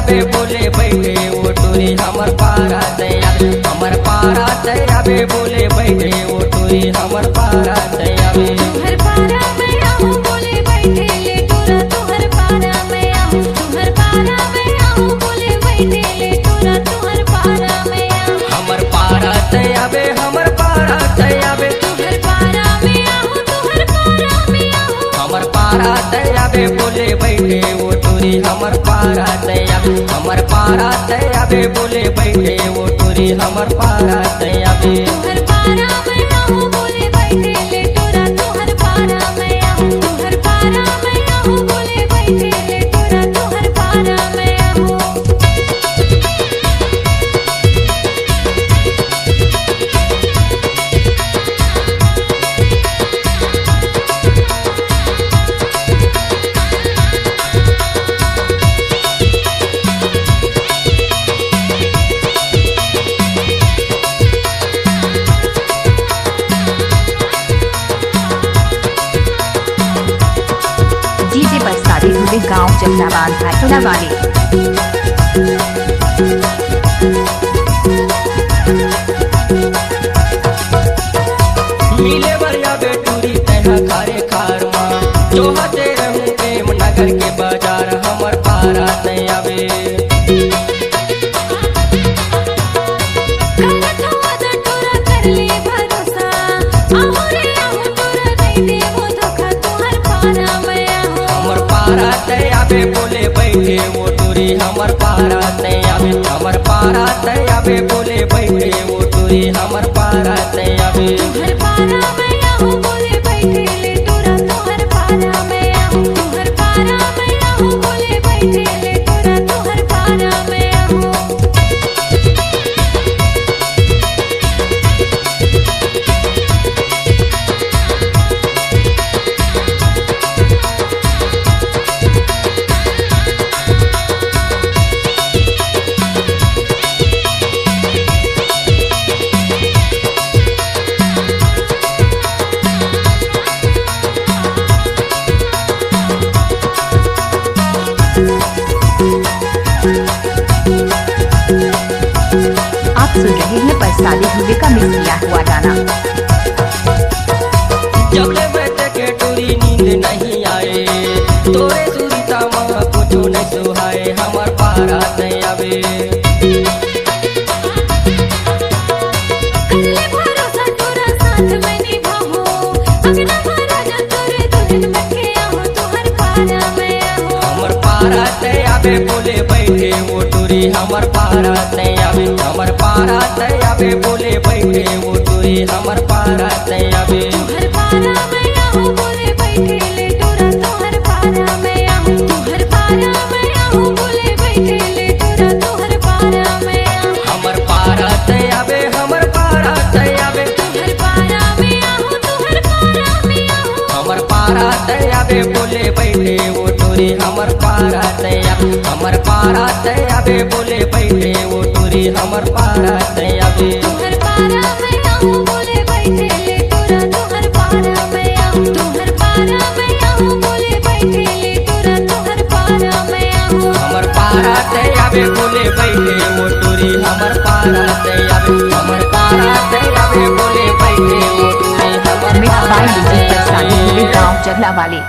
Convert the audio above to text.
आवे बोले बैठे वो टोरी हमर पारा आवे हमर पारा आवे बोले बैठे वो टोरी हमर पारा आवे तुहर पारा में आऊं बोले बैठे ले टोरा तुहर पारा में आऊं तुहर पारा में आऊं बोले बैठे ले टोरा तुहर पारा में आऊं हमर पारा आवे हमर पारा आवे तुहर पारा में आऊं तुहर पारा में आऊं हमर पारा आवे बोले बैठे वो टोरी हमर पारा आवे हमर पारा आवे बोले बैठे वो टोरी हमर पारा आवे तुहर पारा में आऊं बोले बैठे ले टोरा तुहर पारा में आऊं तुहर पारा में आऊं बोले बैठे ले टोरा तुहर पारा में आऊं डीजे पर शादी हुए गांव जमनाबाद भाटोला वाले। मिले बरिया बेटूरी तैहा खारे खार माँ जो हते रहूं प्रेम नगर के बाजार हमर पारा आवे करत हुआ द टोरा कर ले भरोसा आऊं रे आऊं टोरा नहीं देवो धोखा तुहर पारा में आऊं हमर पारा आवे बोले बैठे वो टूरी हमर पारा आवे हमर पारा आवे बोले बैठे वो टूरी हमर पारा आवे तुहर पारा में आऊं बोले बैठे ले टोरा तुहर पारा में आऊं तुहर पारा में आऊं बोले बैठे ले टोरा तुहर पारा में आऊं आप सुन रहे हैं पर शादी हुए का मिस किया हुआ गाना। जब ले बैठे के टूरी नींद नहीं आए तोरे सुरीता माँ कुछ नहीं सुहाए हमर पारा आवे कर ले भरोसा टोरा साथ में निभाओ अगना भरा जा तोरे दुल्हन बनके आऊं तुहर पारा में आऊं हमर पारा आवे बोले बैठे वो टूरी हमर पारा आवे हमर पारा आवे बोले बैठे वो टूरी हमर पारा आवे तुहर पारा में आऊं बोले बैठे ले टोरा तुहर पारा में आऊं तुहर पारा में आऊं बोले बैठे ले टोरा तुहर पारा में आऊं हमर पारा आवे हमर पारा आवे तुहर पारा में आऊं तुहर पारा में आऊं हमर पारा आवे बोले बैठे वो टूरी हमर पारा आवे हमर पारा आवे बोले बैठे वो टूरी हमर पारा आवे तुहर पारा में आऊं बोले बैठे ले टोरा तुहर पारा में आऊं तुहर पारा में आऊं बोले बैठे ले टोरा तुहर पारा में आऊं हमर पारा आवे बोले बैठे वो टूरी हमर पारा आवे हमर पारा आवे बोले बैठे वो टूरी हमर मिस पारा बाय डीजे पर शादी हुए गांव जगला वाले।